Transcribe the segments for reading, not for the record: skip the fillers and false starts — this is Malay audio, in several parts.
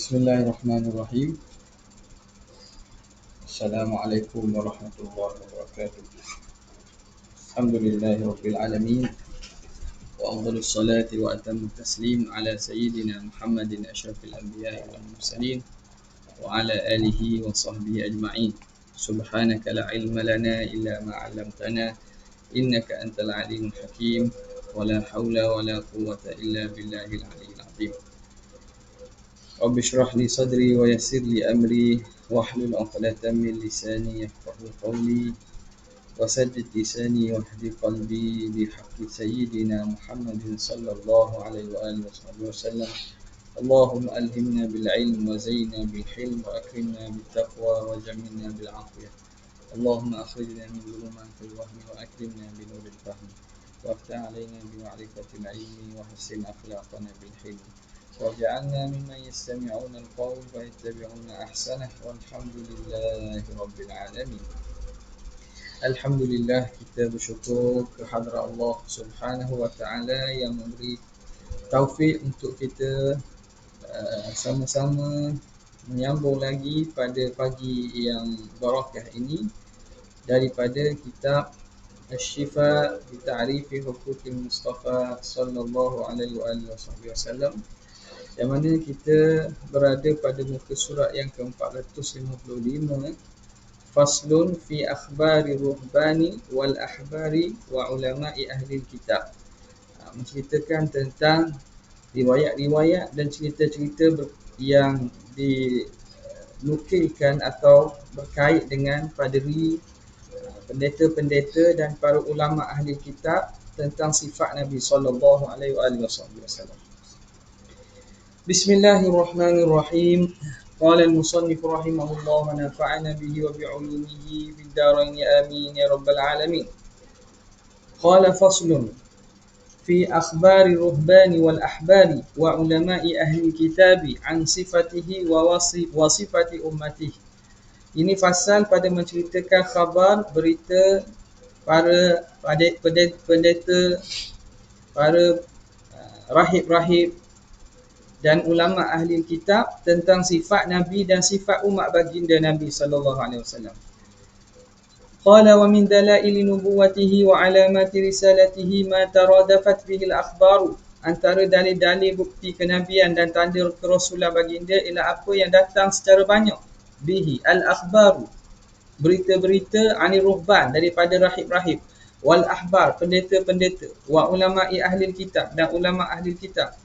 Bismillahirrahmanirrahim. Assalamualaikum warahmatullahi wabarakatuh. Alhamdulillahi rabbil alamin. Wa afdhalus salati wa atammu taslim ala sayyidina Muhammadin asyrafil anbiya'i wal mursalin wa ala alihi wa sahbihi ajma'in. Subhanaka la ilma lana illa ma 'allamtana innaka antal alimul hakim wa la haula wa la quwwata illa billahil aliyyil azim. Rabbi shrah li sadri wa yassir li amri wahlul 'uqdatam min lisani yafqahu qawli wasaddid lisani wahdi qalbi bihaqqi sayyidina Muhammadin sallallahu alaihi wa alihi wasallam. Allahumma alhimna bil ilm wa zayyinna bil hilm wa akrimna bit taqwa wa jamilna bil 'afiyah. Allahumma akhrijna min dhulumatil wahmi wa akrimna bi nuril fahmi waftah 'alaina bi ma'rifatil ilmi wa hassin akhlaqana bil hilm. وَجَعَلْنَا مِمَّنْ يَسْتَمِعُونَ الْقَوْلَ فَيَتَّبِعُونَ أَحْسَنَهُ وَالْحَمْدُ لِلَّهِ رَبِّ الْعَالَمِينَ. Alhamdulillah, kita bersyukur kehadrat Allah Subhanahu wa taala yang memberi taufik untuk kita sama-sama menyambung lagi pada pagi yang barakah ini daripada kitab Asy-Syifa bi Ta'rifi Huquqil Mustafa sallallahu alaihi wasallam, yang mana kita berada pada muka surat yang ke-455, Faslun fi akhbari ruhbani wal ahbari wa ulama'i ahli kitab, menceritakan tentang riwayat-riwayat dan cerita-cerita yang dinukilkan atau berkait dengan paderi, pendeta-pendeta dan para ulama ahli kitab tentang sifat Nabi sallallahu alaihi wasallam. Bismillahirrahmanirrahim. Qala al-musannif rahimahullah wa nafa'ana bihi wa bi'ulumihi fid darain amin ya rabbal alamin. Qala faslun fi akhbari ruhbani wal ahbari wa ulama'i ahli kitabi an sifatihi wa sifati ummatihi. Ini fasal pada menceritakan khabar, berita para pendeta, para rahib-rahib dan ulama ahli kitab tentang sifat Nabi dan sifat umat baginda Nabi sallallahu alaihi wasallam. Qala wa min dalaili nubuwwatihi wa alamati risalatihi ma taradafat bihi al-akhbaru. Antara dalil-dalil bukti kenabian dan tanda kerasulan baginda ialah apa yang datang secara banyak. Bihi al-akhbaru, berita-berita, anil ruhban, daripada rahib-rahib, wal ahbar, pendeta-pendeta, wa ulama'i ahli kitab, dan ulama ahli kitab,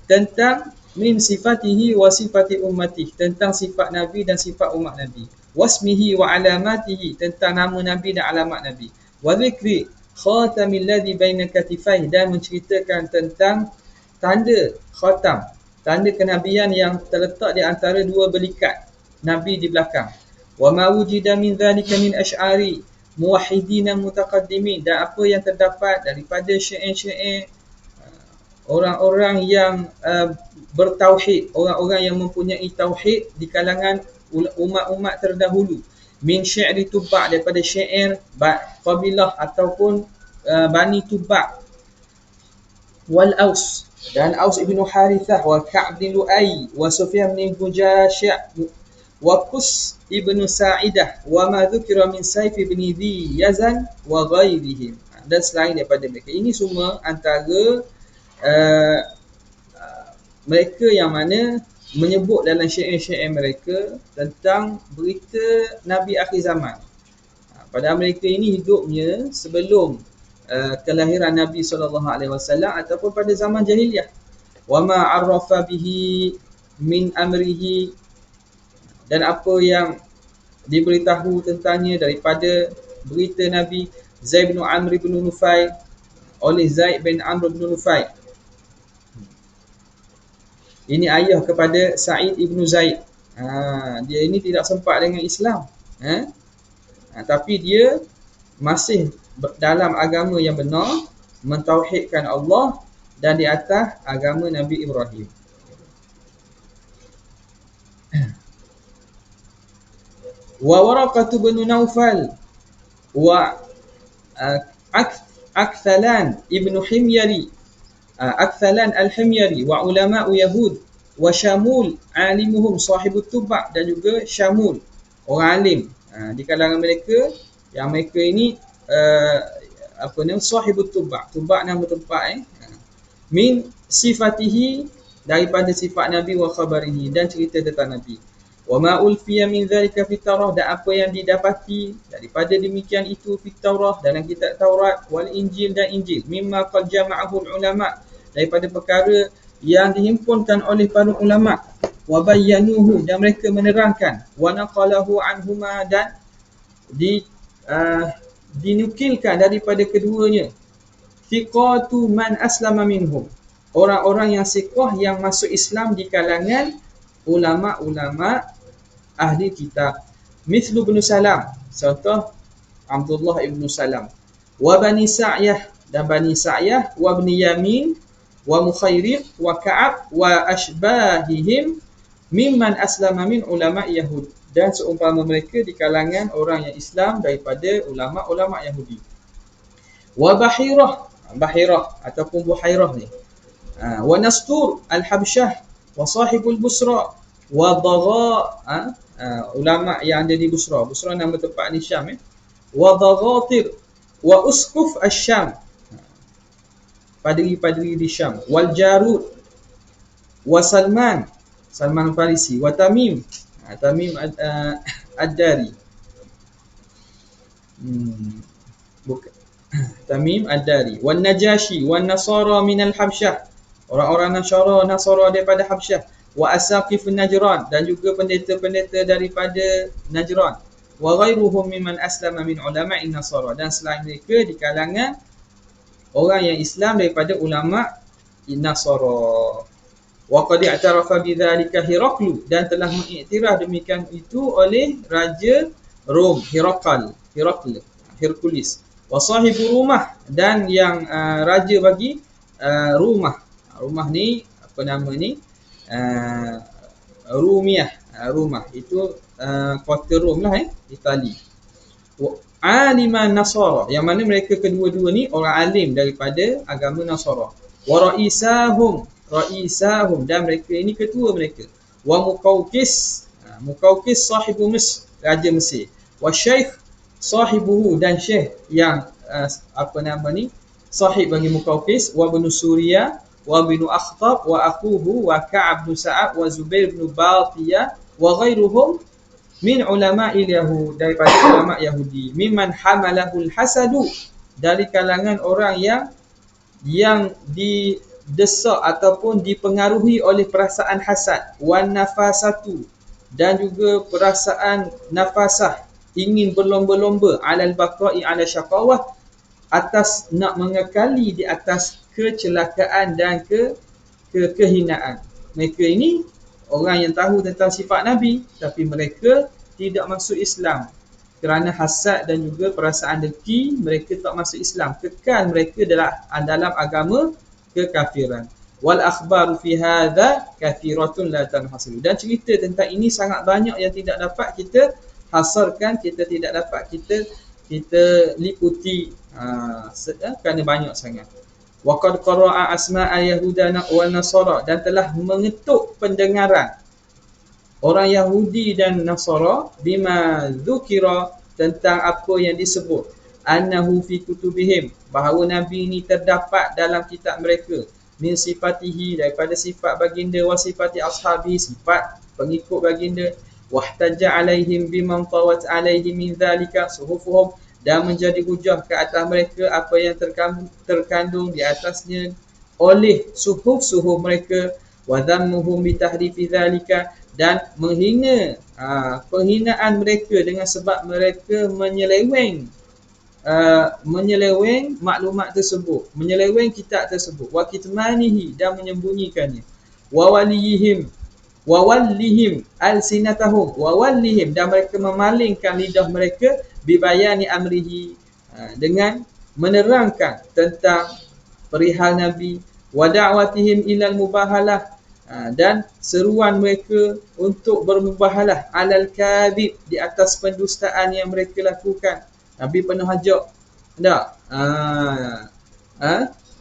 tentang min sifatihi wa sifati ummatihi, tentang sifat Nabi dan sifat umat Nabi, wasmihi wa alamatihi, tentang nama Nabi dan alamat Nabi, wa dhikri khatamil ladhi baina katifaihi, dan menceritakan tentang tanda khatam, tanda kenabian yang terletak di antara dua belikat Nabi di belakang. Wa ma wujida min dhalika min asy'ari muwahhidina mutaqaddimin, dan apa yang terdapat daripada syair-syair orang-orang yang bertauhid, orang-orang yang mempunyai tauhid di kalangan umat-umat terdahulu. Min syairi Tuba', daripada syair kabilah ataupun Bani Tuba'. Wal Aus, dan Aus ibn Harithah, wa Ka'b bin Lu'ay, wa Sufyan bin Hujashi', wa Qus ibn Sa'idah, wa ma dhukira min Saif ibn Dhi Yazan wa ghairihim, dan selain daripada mereka. Ini semua antara mereka yang mana menyebut dalam syair-syair mereka tentang berita Nabi akhir zaman. Padahal mereka ini hidupnya sebelum kelahiran Nabi SAW ataupun pada zaman jahiliyah. Wa ma 'arrafa bihi min amrihi, dan apa yang diberitahu tentangnya daripada berita Nabi. Zaid bin Amr bin Nufail, oleh Zaid bin Amr bin Nufail. Ini ayah kepada Sa'id ibn Zaid. Dia ini tidak sempat dengan Islam. Tapi dia masih dalam agama yang benar, mentauhidkan Allah dan di atas agama Nabi Ibrahim. Wa Waraqah bin Naufal wa Akthalan ibn Himyari, Akthalan al-Himyari, wa ulama'u Yahud wa Syamul alimuhum sahibut tuba', dan juga Syamul, orang alim di kalangan mereka, yang mereka ini apa nama, sahibut tuba', tuba' nama tempat min sifatihi, daripada sifat Nabi, wa khabarihi, dan cerita tentang Nabi, wa ma ulfiya min dzalika fit Taurah, dan apa yang didapati daripada demikian itu fit Taurah, dalam kitab Taurat, wal Injil, dan Injil, mimma qad jama'ahu ulama, daripada perkara yang dihimpunkan oleh para ulama, wa bayyanuhu, dan mereka menerangkan, wa naqalahu anhuma, dan dinukilkan daripada keduanya, thiqatu man aslama minhum, orang-orang yang siqah yang masuk Islam di kalangan ulama-ulama ahli kitab, mithlu ibn Salam, contoh Abdullah ibn Salam, wa Bani Sa'yah, dan Bani Sa'yah, wa Ibn Yamin, wa Mukhairiq, wa Ka'ab, wa ashbahihim mimman aslama min ulama Yahud, dan seumpama mereka di kalangan orang yang Islam daripada ulama-ulama Yahudi, wa Bahirah ataupun Buhairah ni, wa Nastur al-Habsyah, wa sahibul Busra, wa Dagha, ulama yang ada di Busra, Busra nama tempat di Syam, wa Daghatir, wa Uskuf Asy-Syam, padri-padri di Syam, wal Jarud, wa Salman Farisi, wa Tamim Ad-Dari, Tamim Ad-Dari, wan Najashi, wan Nasara minal Habsyah, orang-orang Nasara daripada Habsyah, wa Asaqif Najran, dan juga pendeta-pendeta daripada Najran, wa ghairuhum mimman aslama min ulama'in Nasara, dan selain mereka di kalangan orang yang Islam daripada ulama Nasara. Wa qad i'tarafa bidzalika Heraklu, dan telah mengiktiraf demikian itu oleh raja Rom, Herkulis, wa sahibu Rumah, dan yang raja bagi Rumah ni apa nama ni, Rumah itu kota Rom lah, Itali. Aliman Nasara, yang mana mereka kedua-dua ni orang alim daripada agama Nasara. Wa raisahum, dan mereka ini ketua mereka. Wa Muqawqis sahibu Misr, raja Mesir. Wa Syekh sahibuhu, dan syekh yang apa nama ni, sahib bagi Muqawqis. Wa Ibn Surya, wa Ibn Akhtab, wa akhuhu, wa Ka'ab bin Sa'ab, wa Zubair bin Batiyah, wa ghairuhum min ulama'il Yahud, daripada ulama Yahudi, mimman hamalahul hasadu, dari kalangan orang yang didesak ataupun dipengaruhi oleh perasaan hasad, wan nafasatu, dan juga perasaan nafasah, ingin berlomba-lomba, alal baqa'i ala syaqawah, atas nak mengekali di atas kecelakaan dan kehinaan. Mereka ini orang yang tahu tentang sifat Nabi, tapi mereka tidak masuk Islam kerana hasad dan juga perasaan dengki. Mereka tak masuk Islam, kekal mereka dalam agama kekafiran. Wal akhbaru fi hadza kathiratun la tanhasir, dan cerita tentang ini sangat banyak yang tidak dapat kita hasarkan, kita tidak dapat kita liputi kerana banyak sangat. Waqad qara'a asma'a Yahuda wa Nasara, dan telah mengetuk pendengaran orang Yahudi dan Nasara, bima dzukira, tentang apa yang disebut, annahu fi kutubihim, bahawa Nabi ini terdapat dalam kitab mereka, min sifatihi, daripada sifat baginda, wa sifati ashabi, sifat pengikut baginda, wahtajja alaihim biman tawat alaihi min dzalika suhufuhum, dan menjadi hujah ke atas mereka apa yang terkandung di atasnya oleh suhuf mereka, wa dhammuhum bi tahrifi dzalika, dan menghina penghinaan mereka dengan sebab mereka menyeleweng maklumat tersebut, menyeleweng kitab tersebut, wa kitmanihi, dan menyembunyikannya, wa wallihim alsinatahum, wa wallihim, dan mereka memalingkan lidah mereka, bibayani amrihi, dengan menerangkan tentang perihal Nabi, wa da'watihim ilal mubahalah, dan seruan mereka untuk bermubahalah, alal kadhib, di atas pendustaan yang mereka lakukan. Nabi pernah ajak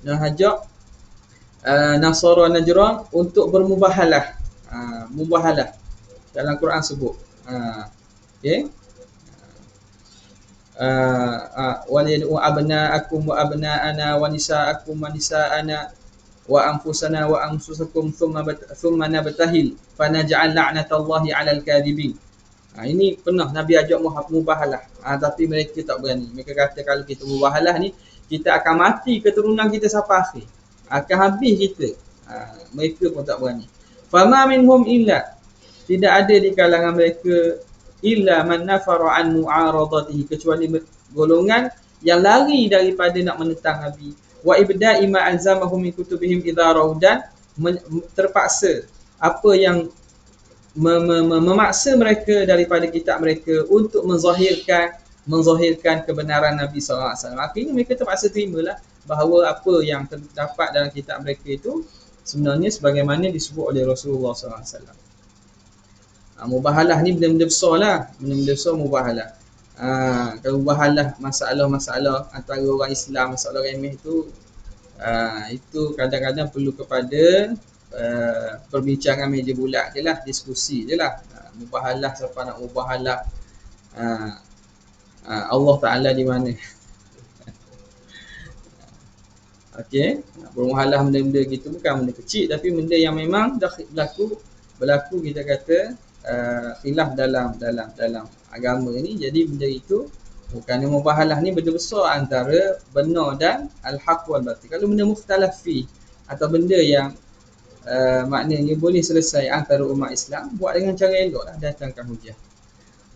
ajak Nasara Najran untuk bermubahalah, Mubahalah dalam Quran sebut. Okey. Waliyad'u abna'akum wa abna'ana wa nisa'akum wa nisa'ana wa anfusana wa anfusakum thumma nabtahil fanaj'al la'natallahi 'alal kadhibin. Ini pernah Nabi ajak mubahalah. Tapi mereka tak berani. Mereka kata kalau kita mubahalah ni, kita akan mati keturunan kita sampai akhir. Akan habis kita. Mereka pun tak berani. Fama minhum illa, tidak ada di kalangan mereka illa man nafara an mu'aradatihi, kecuali golongan yang lari daripada nak menentang Nabi. Wa ibda'i ma alzamahum min kutubihim idza raudan, terpaksa apa yang memaksa mereka daripada kitab mereka untuk menzahirkan kebenaran Nabi SAW. Akhirnya mereka terpaksa terimalah bahawa apa yang terdapat dalam kitab mereka itu sebenarnya sebagaimana disebut oleh Rasulullah SAW. Mubahalah ni benda-benda besar lah. Benda-benda besar mubahalah. Kalau mubahalah masalah-masalah antara orang Islam, masalah remeh itu kadang-kadang perlu kepada perbincangan meja bulat je lah, diskusi je lah. Mubahalah, siapa nak mubahalah, Allah Ta'ala di mana. Okey, bermuhalah benda-benda gitu bukan benda kecil, tapi benda yang memang dah berlaku kita kata khilaf dalam agama ni. Jadi benda itu bukan mubahalah ni benda besar antara benar dan al-haq wal batil. Kalau benda mukhtalaf fi atau benda yang maknanya boleh selesai antara umat Islam, buat dengan cara elok lah, datangkan hujah.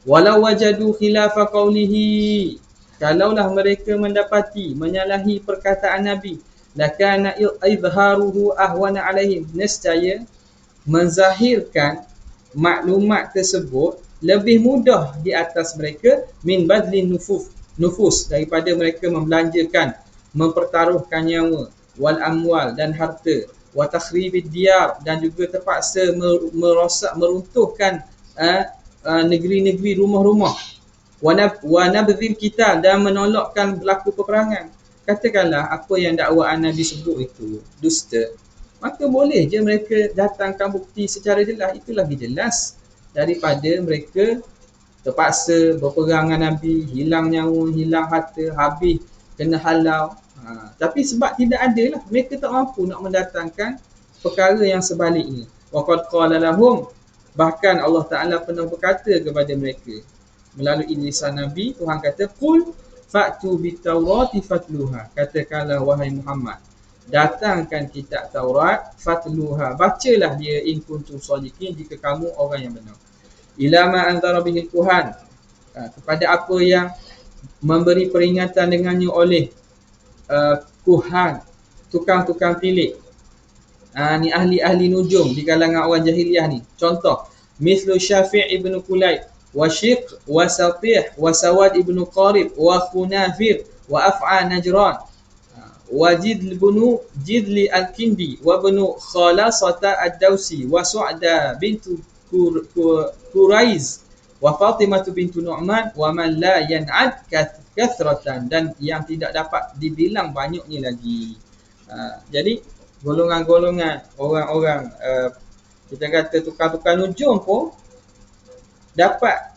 Walau wajadu khilafa qawlihi, kalaulah mereka mendapati menyalahi perkataan Nabi, lakana izharuhu ahwana alaihim, nescaya menzahirkan maklumat tersebut lebih mudah di atas mereka, min badlin nufus, daripada mereka membelanjakan, mempertaruhkan nyawa, wal amwal, dan harta, wa takhribid diyar, dan juga terpaksa merosak, meruntuhkan negeri-negeri, rumah-rumah, wa nabdhil qital, dan menolakkan berlaku peperangan. Katakanlah apa yang dakwaan Nabi sebut itu dusta, maka boleh je mereka datangkan bukti secara jelas. Itu lagi jelas daripada mereka terpaksa berperang dengan Nabi, hilang nyawa, hilang harta, habis kena halau. Tapi sebab tidak ada lah, mereka tak mampu nak mendatangkan perkara yang sebaliknya. Waqad qala lahum, bahkan Allah Ta'ala pernah berkata kepada mereka melalui lisan Nabi. Tuhan kata, qul fa'tu bit-taurati fatluha, katakanlah wahai Muhammad, datangkan kitab Taurat, fatluha, bacalah dia, in kuntum shadiqin, jika kamu orang yang benar. Ila ma anzara bihil kuhan, kepada apa yang memberi peringatan dengannya oleh kuhan, tukang-tukang tilik. Ni ahli-ahli nujum di kalangan orang jahiliah ni. Contoh, mislu Syafi' ibn Kulayb, wa Syiq, wa Satih, wa Sawad ibn Qarib, wa Khunafir, wa Af'a Najran, wa Jidli al-Kindi, wa ibn Khalasata ad-Dawsi, wa Su'da bintu Quraiz, wa Fatimah bintu Nu'man, wa man la yan'ad kathratan, dan yang tidak dapat dibilang banyaknya lagi. Jadi golongan-golongan orang-orang kita kata tukar-tukar nujum pun dapat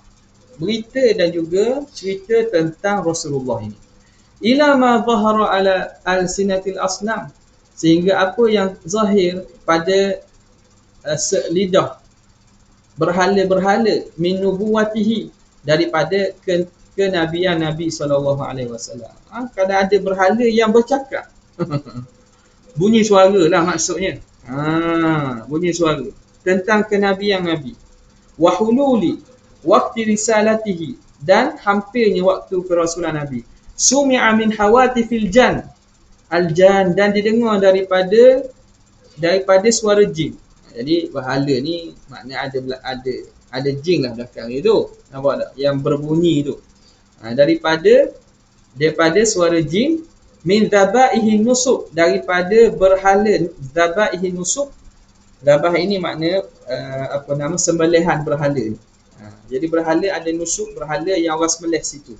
berita dan juga cerita tentang Rasulullah ini. Ila ma zahara ala al-sinatil asnam, sehingga apa yang zahir pada lidah berhala-berhala, min nubuwatihi, daripada kenabian Nabi SAW. Kadang ada berhala yang bercakap. Bunyi suara lah maksudnya. Bunyi suara tentang kenabian Nabi. Wahululi waqti risalatihi, dan hampirnya waktu kerasulan Nabi. Sumi'a min hawatifil jan, al-jan, dan didengar daripada suara jin. Jadi berhala ni maknanya ada jin lah belakang itu. Nampak tak? Yang berbunyi tu. Daripada suara jin, min dzabaihi nusuk, daripada berhala dzabaihi nusuk. Dzabah ini makna sembelihan berhala. Jadi berhala ada nusuk, berhala yang orang sembelih situ.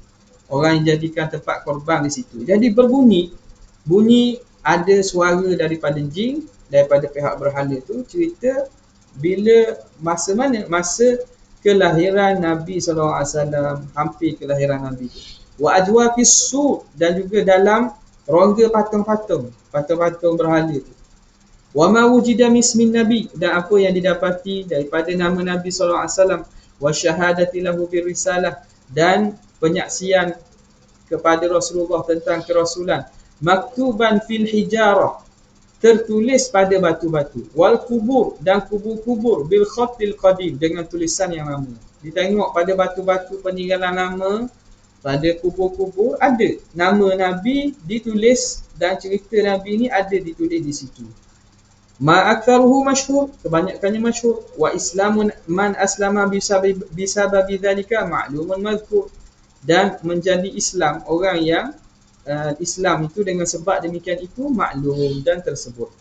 Orang yang jadikan tempat korban di situ. Jadi bunyi ada suara daripada jin, daripada pihak berhala tu, cerita bila masa mana? Masa kelahiran Nabi SAW, hampir kelahiran Nabi. Wa ajwafis su, dan juga dalam rongga patung-patung, patung-patung berhala tu. Wa ma wujida mismin Nabi, dan apa yang didapati daripada nama Nabi SAW. Wa syahadati lahu birrisalah, dan penyaksian kepada Rasulullah tentang kerasulan. Maktuban fil hijarah, tertulis pada batu-batu. Wal kubur, dan kubur-kubur bil khatil qadim, dengan tulisan yang lama. Ditengok pada batu-batu peninggalan lama, pada kubur-kubur ada nama Nabi ditulis, dan cerita Nabi ni ada ditulis di situ. Ma aktsaruhu masyhur, kebanyakannya masyhur. Wa islamun man aslama bisababi dzalika ma'lumun mazkur, dan menjadi Islam orang yang Islam itu dengan sebab demikian itu maklum dan tersebut.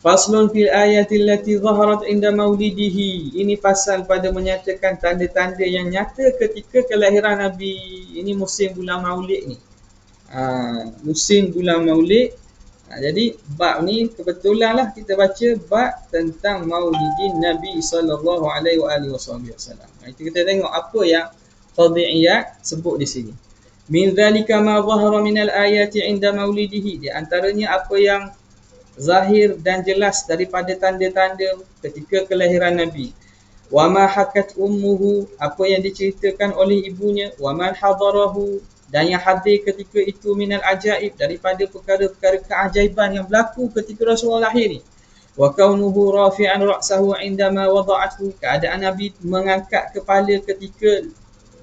Faslun fil ayati allati zaharat inda maulidihi, ini pasal pada menyatakan tanda-tanda yang nyata ketika kelahiran Nabi. Ini musim bulan Maulid ni. Musim bulan Maulid. Jadi bab ni kebetulan lah kita baca bab tentang Maulidin Nabi sallallahu alaihi wasallam. Itu kita tengok apa yang Qadhi'iyat sebut di sini. Min dzalika ma zahara min al-ayati 'inda maulidihi, di antaranya apa yang zahir dan jelas daripada tanda-tanda ketika kelahiran Nabi. Wa ma hakat ummuhu, apa yang diceritakan oleh ibunya. Wa man hadarahu, dan yang hadir ketika itu minal ajaib, daripada perkara-perkara keajaiban yang berlaku ketika Rasulullah lahir ni. Wa kaunuhu rafi'an ra'sahu 'indama wada'athu, keadaan Nabi mengangkat kepala ketika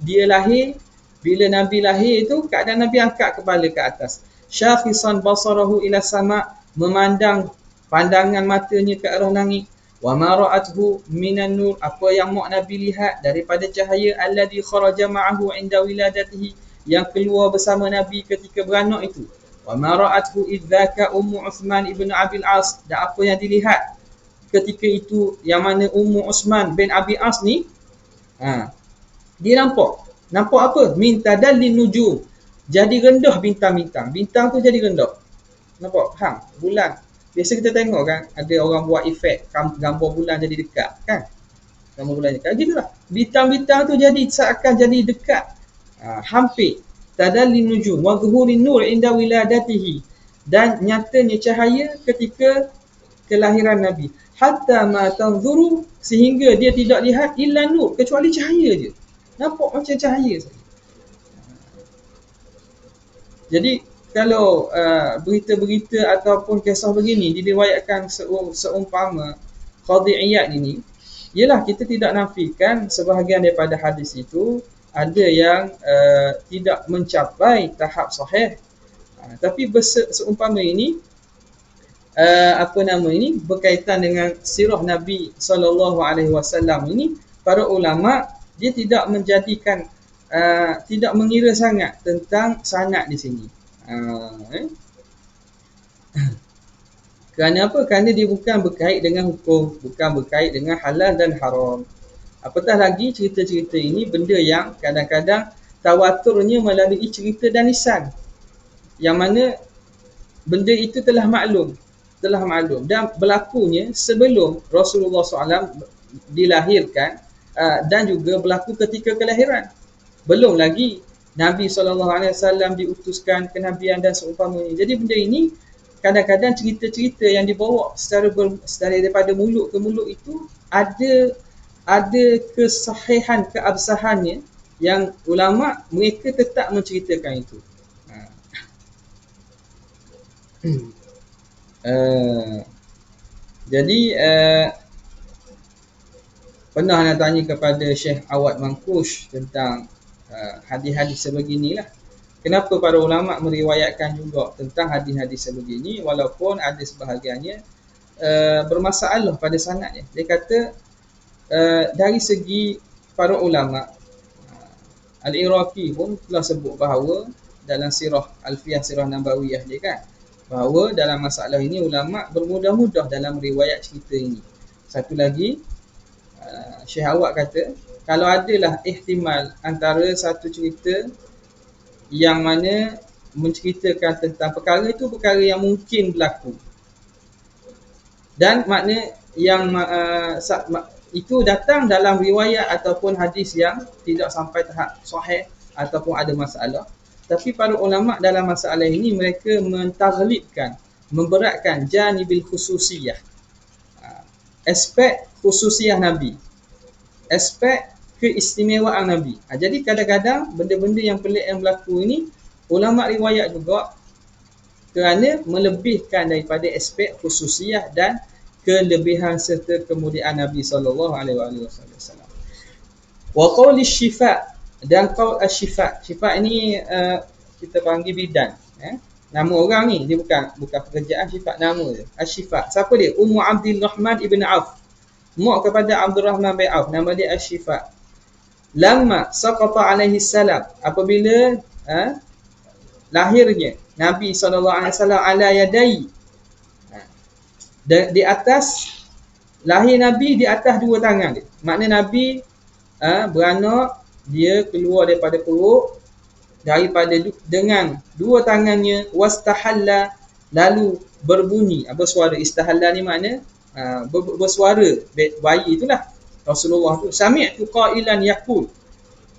dia lahir. Bila Nabi lahir itu, keadaan Nabi angkat kepala ke atas. Syakhisan basarahu ila sama', memandang pandangan matanya ke arah langit. Wa ma ra'athu minan nur, apa yang mak Nabi lihat daripada cahaya. Alladhi kharaja ma'ahu 'inda wiladatihi, yang keluar bersama Nabi ketika beranak itu. Wa ma ra'athu idzaka Ummu Uthman ibn Abil As, dan apa yang dilihat ketika itu yang mana Ummu Uthman bin Abi As ni, dia nampak apa? Min tadallin nujum, jadi rendah bintang-bintang. Bintang tu jadi rendah. Nampak? Faham? Bulan. Biasa kita tengok kan, ada orang buat efek gambar bulan jadi dekat kan? Gambar bulan dekat. Gitulah. Bintang-bintang tu jadi seakan jadi dekat. Hampir. Tadallin nujum wa zuhurin nur inda wiladatihi, dan nyatanya cahaya ketika kelahiran Nabi. Hatta ma tanzuru, sehingga dia tidak lihat illa nur, kecuali cahaya je. Nampak macam cahaya saja. Jadi kalau berita-berita ataupun kisah begini diriwayatkan seumpama Qadhi'iyat ini, ialah kita tidak nafikan sebahagian daripada hadis itu ada yang tidak mencapai tahap sahih. Tapi seumpama ini berkaitan dengan sirah Nabi SAW ini, para ulama dia tidak menjadikan tidak mengira sangat tentang sanad di sini. Kerana apa? Kerana dia bukan berkait dengan hukum, bukan berkait dengan halal dan haram. Apatah lagi cerita-cerita ini benda yang kadang-kadang tawaturnya melalui cerita dan lisan, yang mana benda itu telah maklum dan berlakunya sebelum Rasulullah SAW dilahirkan, dan juga berlaku ketika kelahiran. Belum lagi Nabi SAW diutuskan kenabian dan seumpamanya. Jadi benda ini kadang-kadang cerita-cerita yang dibawa secara daripada mulut ke mulut itu ada kesahihan, keabsahannya, yang ulama mereka tetap menceritakan itu. Jadi pernah nak tanya kepada Syekh Awad Mangkush tentang hadis-hadis sebeginilah. Kenapa para ulama meriwayatkan juga tentang hadis-hadis sebegini, walaupun ada sebahagiannya bermasalah pada sanadnya. Dia kata dari segi para ulama, Al-Iraqi pun telah sebut bahawa dalam sirah Alfiyah Sirah Nabawiyah dia kan, bahawa dalam masalah ini ulama bermudah-mudah dalam riwayat cerita ini. Satu lagi, Syekh Awad kata, kalau adalah ihtimal antara satu cerita yang mana menceritakan tentang perkara itu perkara yang mungkin berlaku, Dan makna yang itu datang dalam riwayat ataupun hadis yang tidak sampai tahap sahih ataupun ada masalah. Tapi para ulama dalam masalah ini mereka mentaghlibkan, memberatkan janibil khususiyah, aspek khususiyah Nabi, aspek keistimewaan Nabi. Jadi kadang-kadang benda-benda yang pelik yang berlaku ini ulama riwayat juga kerana melebihkan daripada aspek khususiyah dan kelebihan serta kemuliaan Nabi sallallahu alaihi wasallam. Wa qauli syifa, dan qaul asy-syifa. Syifa ini kita panggil bidan, nama orang ni, dia bukan pekerjaan. Syifa nama dia, asy-syifa. Siapa dia? Ummu Abdurrahman ibn Auf, mak kepada Abdurrahman bin Auf, nama dia asy-syifa. Lamma saqata alaihi salam, apabila lahirnya Nabi SAW ala yadai, di atas, lahir Nabi di atas dua tangan dia. Makna Nabi beranak, dia keluar daripada perut dengan dua tangannya, wastahalla, lalu berbunyi, bersuara. Istahalla ni makna bersuara, bayi itulah Rasulullah tu. Sami'tu qailan yaqul,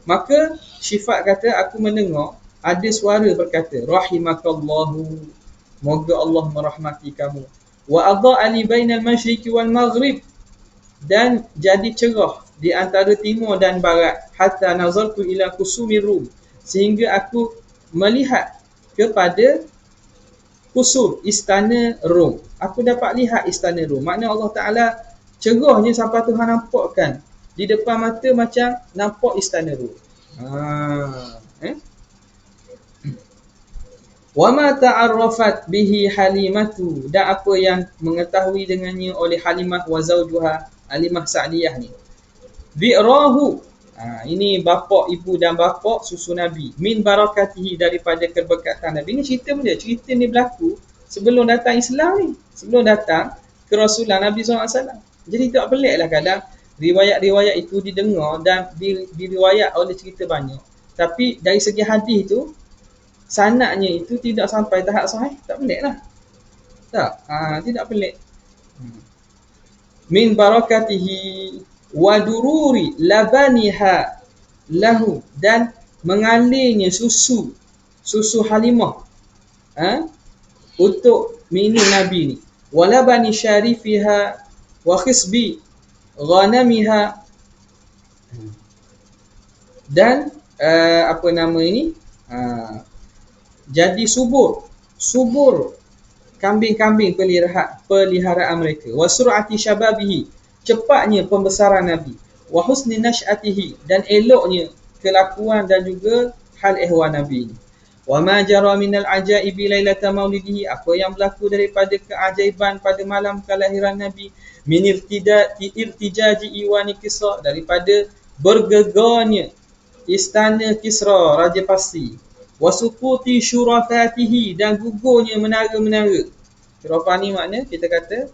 maka Syifa kata, aku mendengar ada suara berkata, rahimakallahu, moga Allah merahmati kamu, wa adha'a li bainal masyriqi wal maghrib, dan jadi cerah di antara timur dan barat, hatta nazartu ila kusumir rum, sehingga aku melihat kepada kusur, istana Rom. Aku dapat lihat istana Rom. Makna Allah Ta'ala cerahnya sampai Tuhan nampakkan di depan mata macam nampak istana Rom. Wa ma ta'arrafat bihi Halimatu, dan apa yang mengetahui dengannya oleh Halimah wa zawjuha, Halimah Sa'diyah ni. Bi'rahu, ini bapa, ibu dan bapa susu Nabi, min barakatihi, daripada keberkatan Nabi. Ini cerita dia, cerita ni berlaku sebelum datang Islam ni, sebelum datang kerasulan Nabi SAW. Jadi tak peliklah kadang riwayat-riwayat itu didengar dan diriwayat oleh cerita banyak, tapi dari segi hadis itu, sanadnya itu tidak sampai tahap sahih. Tak peliklah, tak, tidak pelik. Min barakatihi wa dururi labaniha lahu, dan mengalirnya susu Halimah untuk minum Nabi ni. Wa labani syarifiha wa khisbi ghanamiha, dan apa nama ini, jadi subur kambing-kambing peliharaan mereka. Wa sur'ati syababihi, cepatnya pembesaran Nabi. Wa husni nash'atihi, dan eloknya kelakuan dan juga hal ehwal Nabi ini. Wa ma jara minal ajaibi lailata maulidihi, apa yang berlaku daripada keajaiban pada malam kelahiran Nabi. Min irtijaji iwani Kisra, daripada bergegarnya istana Kisra, Raja Parsi. Wa suquti syurafatihi, dan gugurnya menara-menara. Syurafah ni makna kita kata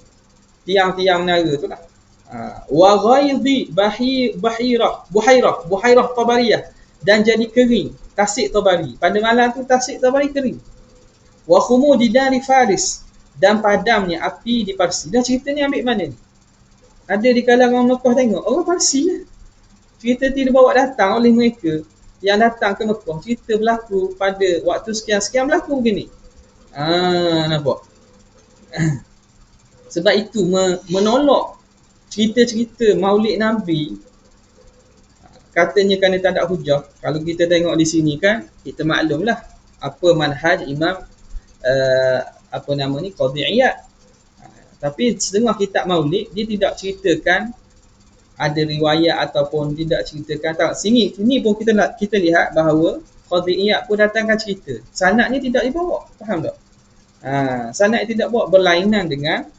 tiang-tiang menara tu lah. Wa ghaidhi buhairah Tabariyah, dan jadi kering Tasik Tabari. Pada malam tu Tasik Tabari kering. Wa khumudi dari Faris, dan padamnya api di Parsi. Dan cerita ni ambil mana ni? Ada di kalangan Mekah tengok, orang Parsi lah. Cerita tu dibawa datang oleh mereka yang datang ke Mekah. Cerita berlaku pada waktu sekian-sekian, berlaku begini. Nampak? Sebab itu menolak cerita-cerita maulid Nabi, katanya kerana tak ada hujah. Kalau kita tengok di sini kan, kita maklumlah apa manhaj Imam Qadhi Iyad. Tapi setengah kitab maulid dia tidak ceritakan ada riwayat ataupun tidak ceritakan. Sini pun kita lihat bahawa Qadhi Iyad pun datangkan cerita. Sanadnya tidak dibawa. Faham tak? Sanad tidak bawa, berlainan dengan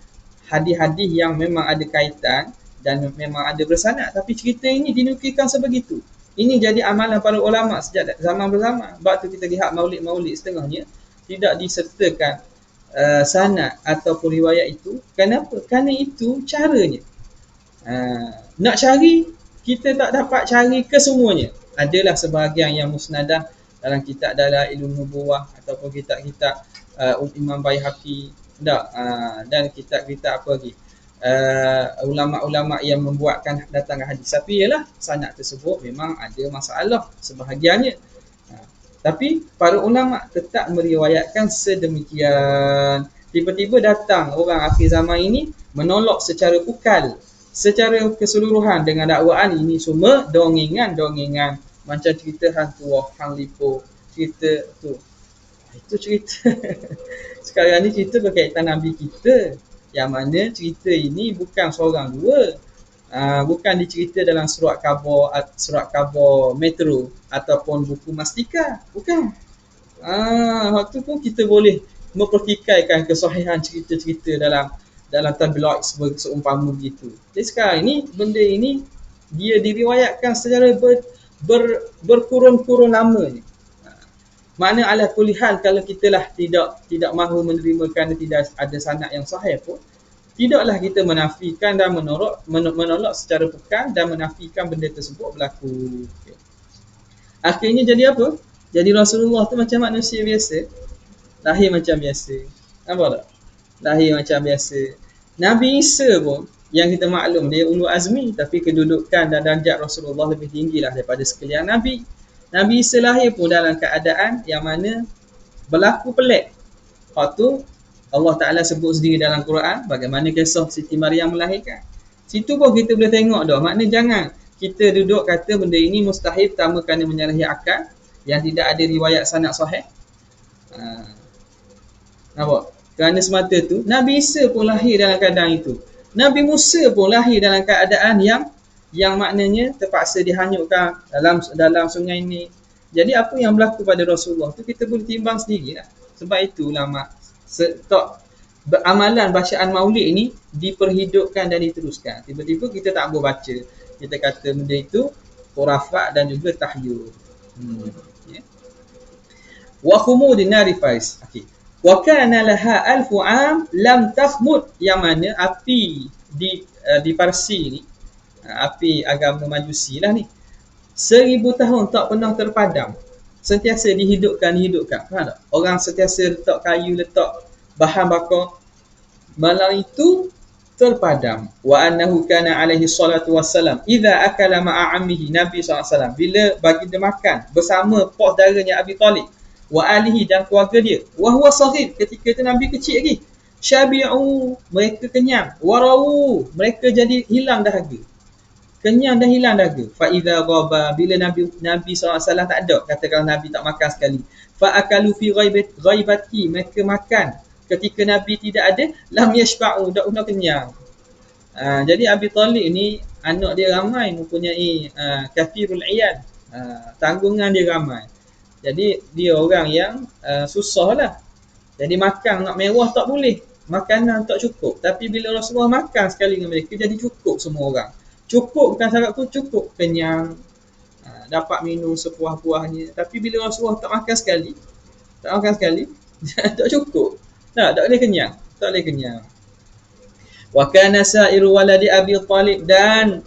hadis-hadis yang memang ada kaitan dan memang ada bersanad, tapi cerita ini dinukilkan sebegitu. Ini jadi amalan para ulama sejak zaman berzaman. Sebab tu kita lihat maulid-maulid setengahnya tidak disertakan sanad ataupun riwayat itu. Kenapa? Kerana itu caranya. Nak cari, kita tak dapat cari kesemuanya. Adalah sebahagian yang musnadah dalam kitab Dalailun Nubuwah ataupun kitab-kitab Imam Baihaqi, dan kitab-kitab apa lagi, ulama-ulama yang membuatkan datang hadis. Tapi ialah sanad tersebut memang ada masalah sebahagiannya. Tapi para ulama tetap meriwayatkan sedemikian. Tiba-tiba datang orang akhir zaman ini menolak secara ukal, secara keseluruhan dengan dakwaan ini semua dongengan-dongengan. Macam cerita hantu Hang Lipo, cerita tu. Itu cerita. Sekarang ni cerita berkaitan Nabi kita. Yang mana cerita ini bukan seorang dua. Bukan dicerita dalam surat khabar Metro ataupun buku Mastika. Bukan. Waktu pun kita boleh mempertikaikan kesahihan cerita-cerita dalam tabloid seumpama begitu. Jadi sekarang ini benda ini dia diriwayatkan secara berkurun-kurun lamanya. Mana ala kulli hal kalau kita lah tidak mahu menerima kerana tidak ada sanad yang sahih pun, tidaklah kita menafikan dan menolak secara pekan dan menafikan benda tersebut berlaku. Okay. Akhirnya jadi apa? Jadi Rasulullah tu macam manusia biasa. Lahir macam biasa. Nampak tak? Lahir macam biasa. Nabi Isa pun, yang kita maklum dia ulul azmi, tapi kedudukan dan darjat Rasulullah lebih tinggilah daripada sekalian Nabi. Nabi Isa lahir pun dalam keadaan yang mana berlaku pelik. Waktu Allah Ta'ala sebut sendiri dalam Quran bagaimana kisah Siti Maryam melahirkan. Situ pun kita boleh tengok dah. Maknanya jangan kita duduk kata benda ini mustahil, pertama kerana menyalahi akal yang tidak ada riwayat sanad sahih. Nampak? Kerana semata tu Nabi Isa pun lahir dalam keadaan itu. Nabi Musa pun lahir dalam keadaan yang maknanya terpaksa dihanyutkan dalam sungai ni. Jadi apa yang berlaku pada Rasulullah tu kita boleh timbang sendirilah. Sebab itu ulama amalan bacaan maulid ini diperhidupkan dan diteruskan. Tiba-tiba kita tak boleh baca. Kita kata benda itu khurafat dan juga tahyul. Wa khumudin narifais. Okey. Wa kana laha alfu am lam takhmud, yang mana api di Parsi ni, api agama Majusi lah ni, 1000 tahun tak pernah terpadam. Sentiasa dihidupkan. Faham tak? Orang sentiasa letak kayu, letak bahan bakar, malam itu terpadam. Wa annahu kana alaihi salatu wassalam idza akala ma'a ammihi, Nabi SAW bila bagi dia makan bersama pak saudaranya Abi Talib, wa alihi dan keluarga dia, wa huwa saghir, ketika itu Nabi kecil lagi, syabi'u, mereka kenyang, warawu, mereka jadi hilang dahaga. Kenyang dan hilang dahaga. Fa idza ghaba, bila Nabi SAW tak ada, katakan Nabi tak makan sekali, fa akalu fi ghaibati, mereka makan ketika Nabi tidak ada, lam yashba'u, tak guna kenyang. Jadi Abi Talib ni anak dia ramai, mempunyai kafirul iyad, tanggungan dia ramai. Jadi dia orang yang susah lah. Jadi makan nak mewah tak boleh, makanan tak cukup. Tapi bila Rasulullah makan sekali dengan mereka, jadi cukup semua orang. Cukup bukan syarat tu, cukup kenyang, dapat minum sepuas-puasnya. Tapi bila Rasulullah tak makan sekali tak cukup. Tak boleh kenyang. Wa kana sa'iru waladi Abi Talib, dan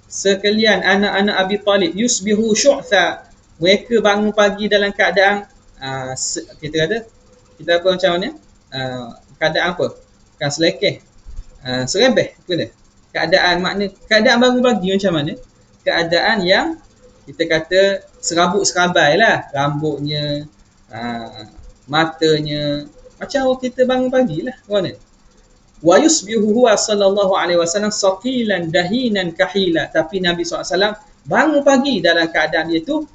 sekalian anak-anak Abi Talib, yusbihu syu'tha, mereka bangun pagi dalam keadaan kita apa macam mana? Keadaan apa? Bukan selekeh. Serebeh. Apa dia? Keadaan bangun pagi macam mana? Keadaan yang kita kata serabut-serabai lah. Rambutnya, matanya. Macam kita bangun pagi lah. Mana? Wa yusbihu huwa sallallahu alaihi wasallam saqilan dahinan kahila. Tapi Nabi SAW bangun pagi dalam keadaan dia tu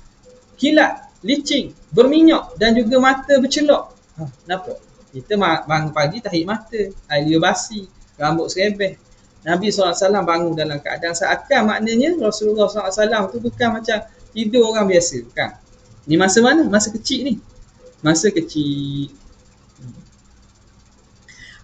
kilat, licin, berminyak dan juga mata bercelok. Nampak? Kita bangun pagi tahid mata, air liur basi, rambut serebeh. Nabi SAW bangun dalam keadaan seakan maknanya Rasulullah SAW tu bukan macam tidur orang biasa. Bukan. Ni masa mana? Masa kecil ni. Masa kecil.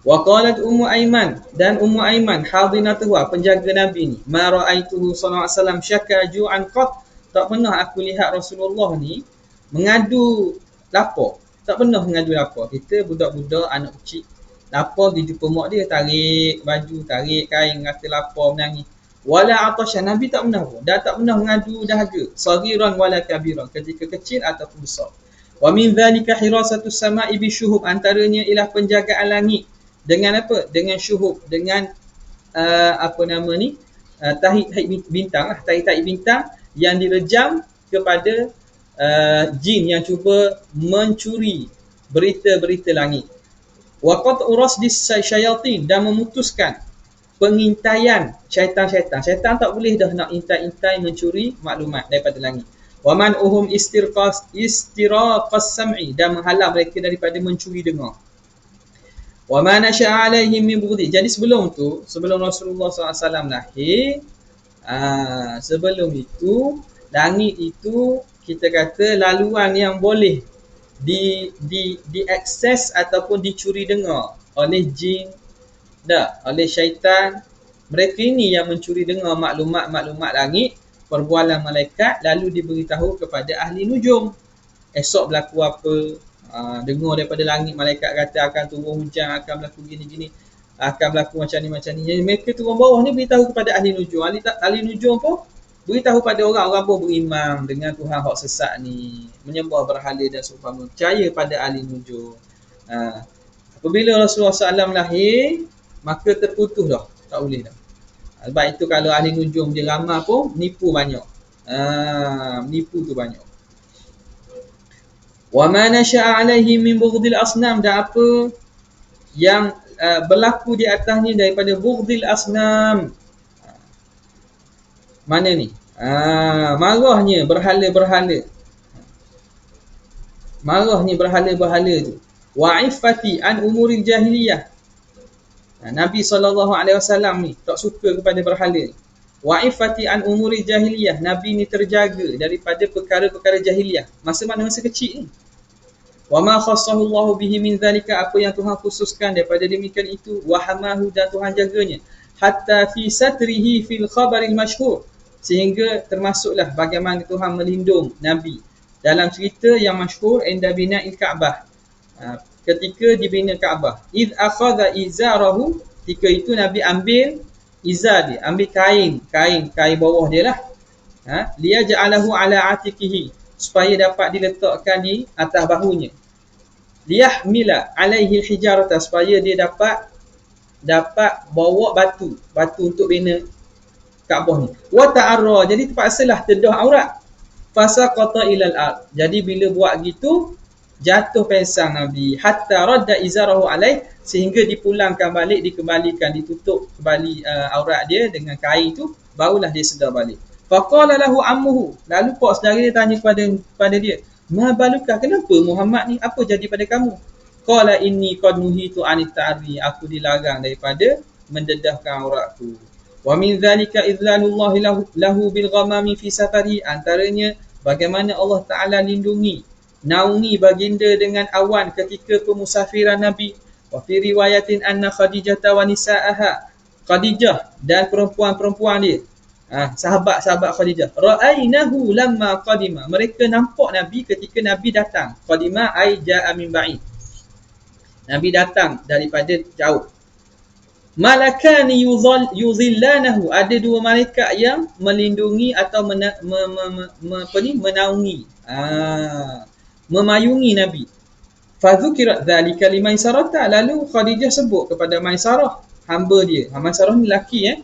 Wa qalat Ummu Aiman, dan Ummu Aiman hadinatuhu, penjaga Nabi ni, ma ra'aituhu sallallahu alaihi wasallam syaka ju'an qat, tak pernah aku lihat Rasulullah ni mengadu lapar. Tak pernah mengadu lapar. Kita budak-budak anak kecil lapar, pergi jumpa mak dia, tarik baju, tarik kain, kata lapar, menangis. Wala atasya, Nabi tak pernah pun. Dan tak pernah mengadu dahaga. Saghiran wala kabiran, ketika kecil ataupun besar. Wa min dhalika hirasatus sama'i bisyuhub, antaranya ialah penjagaan langit dengan apa? Dengan syuhub, dengan apa nama ni, tahi-tahi bintang lah, tahi-tahi bintang yang direjam kepada jin yang cuba mencuri berita-berita langit. Wa qat'u rasdis syayatin, dan memutuskan pengintaian syaitan-syaitan. Syaitan tak boleh dah nak intai-intai mencuri maklumat daripada langit. Wa man'uhum istiraqas sam'i, dan menghalang mereka daripada mencuri dengar. Wa ma nasha'a alaihim min bughdi. Jadi sebelum Rasulullah SAW lahir, sebelum itu langit itu kita kata laluan yang boleh diakses ataupun dicuri dengar oleh jin, oleh syaitan. Mereka ini yang mencuri dengar maklumat langit, perbualan malaikat, lalu diberitahu kepada ahli nujum. Esok berlaku apa, dengar daripada langit, malaikat kata akan turun hujan, akan berlaku gini-gini, akan berlaku macam ni. Jadi mereka turun bawah ni beritahu kepada ahli nujum. Ahli nujum pun beritahu pada orang-orang pun beriman dengan Tuhan hak sesat ni, menyembah berhala dan seumpama, percaya pada ahli nujum. Apabila Rasulullah SAW lahir, maka terputus dah, tak boleh dah. Sebab itu kalau ahli nujum dia ramal pun nipu banyak. Nipu tu banyak. Wa ma nasha'a alaihim min bughdil asnam, dan apa yang berlaku di atasnya daripada bughdil asnam. Mana ni? Marahnya berhala-berhala. Marahnya berhala-berhala tu. Wa iffati an umuril jahiliyah. Nabi SAW ni tak suka kepada berhala. Wa iffati an umuril jahiliyah. Nabi ni terjaga daripada perkara-perkara jahiliyah. Masa kecil ni. Wa ma khassahu Allah bihi min zalika, apa yang Tuhan khususkan daripada demikian itu, wa hamahu, dan Tuhan jaganya, hatta fi satrihi fil khabaril masyhur, sehingga termasuklah bagaimana Tuhan melindung Nabi dalam cerita yang masyhur, inda bina'il Ka'bah, ketika dibina Kaabah. Id akhadha izarahu, ketika itu Nabi ambil izar dia, ambil kain bawah dia lah, liyaj'alahu ala atiqihi, supaya dapat diletakkan di atas bahunya. Liyahmila alaihi alhijarata, supaya dia dapat bawa batu untuk bina Kaabah ni. Wa ta'arra, jadi terpaksalah terdah aurat. Fasaqata ilal ard, jadi bila buat gitu jatuh pensang Nabi. Hatta radda izarahu alaih, sehingga dipulangkan balik, dikembalikan, ditutup kembali aurat dia dengan kain tu, barulah dia sedar balik. Faqala lahu ammuhu, lalu pak saudara dia tanya kepada dia, ma baluka, kenapa Muhammad ni, apa jadi pada kamu? Qala inni qad nuhitu anit ta'ri, aku dilarang daripada mendedahkan auratku. Wa min dhalika idlalullahi lahu bil ghamami fi safari, antaranya bagaimana Allah Ta'ala naungi baginda dengan awan ketika pemusafiran Nabi. Wa fi riwayatin anna Khadijah wa nisa'aha, Khadijah dan perempuan-perempuan dia, sahabat-sahabat Khadijah, ra'ainahu lamma qadima, mereka nampak Nabi ketika Nabi datang. Qadima ai ja'a min ba'id, Nabi datang daripada jauh. Malakani yuzillanahu, ada dua malaikat yang melindungi atau menaungi, memayungi Nabi. Fadzukirat dzalika limaisarata, lalu Khadijah sebut kepada Maisarah, hamba dia. Maisarah ni lelaki,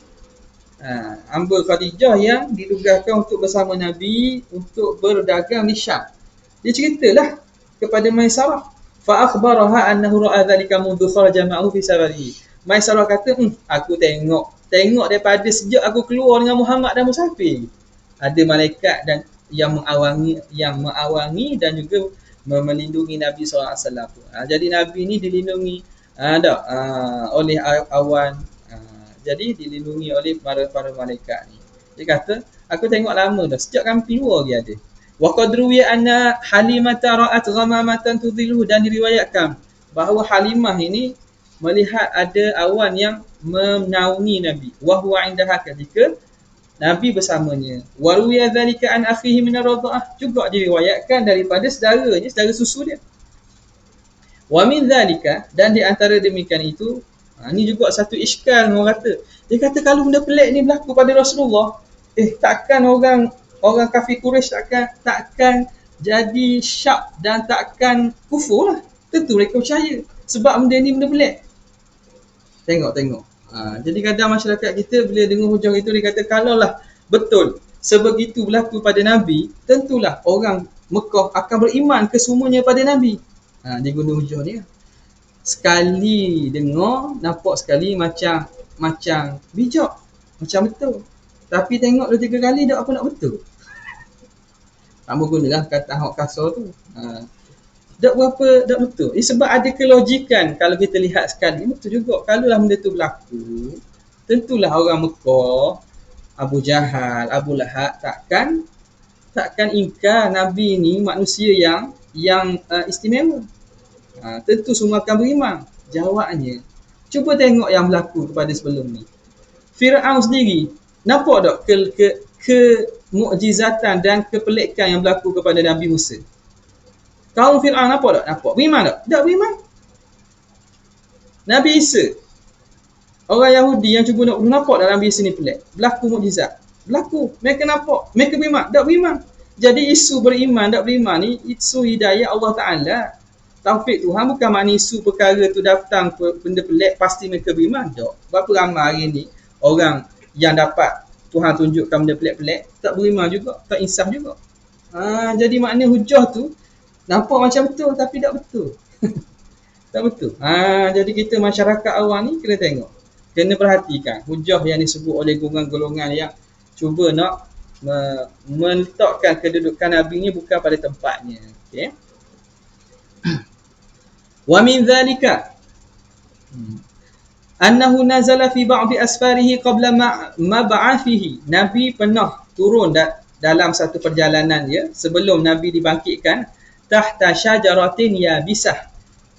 hamba Khadijah yang ditugaskan untuk bersama Nabi untuk berdagang di Syam. Dia ceritalah kepada Maisarah, fa akhbaraha annahu ra'a dzalika mundu kharaja ma'ahu fi safarihi. Maisarah kata, aku tengok daripada sejak aku keluar dengan Muhammad dan musafir, ada malaikat dan yang mengawangi dan juga melindungi Nabi SAW. Jadi Nabi ni dilindungi oleh awan, jadi dilindungi oleh para malaikat ni. Dia kata, aku tengok lama dah, sejak kami keluar lagi ada. Wa qad ruwiya anna Halimah ra'at ghamamatan tudhilluhu, dan diriwayatkan bahawa Halimah ini melihat ada awan yang menaungi Nabi. Wa huwa indaha, ketika Nabi bersamanya. Wa ruwiya dzalika an akhihi min ar-radha'ah, juga diriwayatkan daripada saudaranya, saudara susu dia. Wa min dzalika, dan di antara demikian itu, ini juga satu iskal orang kata. Dia kata kalau benda pelik ni berlaku pada Rasulullah, takkan orang kafir Quraisy takkan jadi syak dan takkan kufur lah. Tentu mereka percaya sebab benda ni benda pelik. Tengok. Jadi kadang masyarakat kita bila dengar hujah itu dia kata kalaulah betul sebegitu berlaku pada Nabi, tentulah orang Mekah akan beriman kesemuanya pada Nabi. Dia guna hujah ni. Sekali dengar, nampak sekali macam bijak, macam betul. Tapi tengok 2-3 kali tak apa nak betul. Tak gunalah kata hak kasar tu. Tak betul. Sebab ada kelogikan kalau kita lihat sekali. Betul juga. Kalau lah benda tu berlaku, tentulah orang Mekah, Abu Jahal, Abu Lahab takkan ingkar Nabi ni manusia yang istimewa. Tentu semua akan beriman. Jawabnya, cuba tengok yang berlaku kepada sebelum ni. Firaun sendiri, nampak tak ke mukjizatan dan kepelikan yang berlaku kepada Nabi Musa? Kaum Firaun nampak tak? Nampak. Beriman tak? Tak beriman. Nabi Isa, orang Yahudi yang cuba nak bunuh, nampak tak Nabi Isa ni pelik? Berlaku mukjizat. Berlaku. Mereka nampak. Mereka beriman. Tak beriman. Jadi isu beriman, tak beriman ni, isu hidayah Allah Ta'ala. Taufik Tuhan bukan makna isu perkara tu datang benda pelik, pasti mereka beriman. Tak. Berapa ramai hari ni orang yang dapat Tuhan tunjukkan benda pelik-pelik, tak beriman juga, tak insaf juga. Jadi makna hujah tu, nampak macam betul tapi tak betul. Tak betul. Jadi kita masyarakat awam ni kena tengok. Kena perhatikan hujah yang disebut oleh golongan-golongan yang cuba nak meletakkan kedudukan Nabi ni bukan pada tempatnya. Okey. Wa min dhalika annahu nazala fi ba'di asfarihi qabla mab'athihi. Nabi pernah turun dalam satu perjalanan dia sebelum Nabi dibangkitkan, tahta syajaratin yabisah,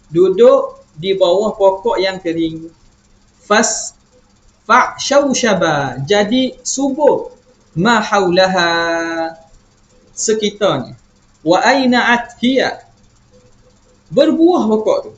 duduk di bawah pokok yang kering. Fa'shawshaba, jadi subur, ma haulaha, sekitarnya. Wa aina'at hiya, berbuah pokok tu.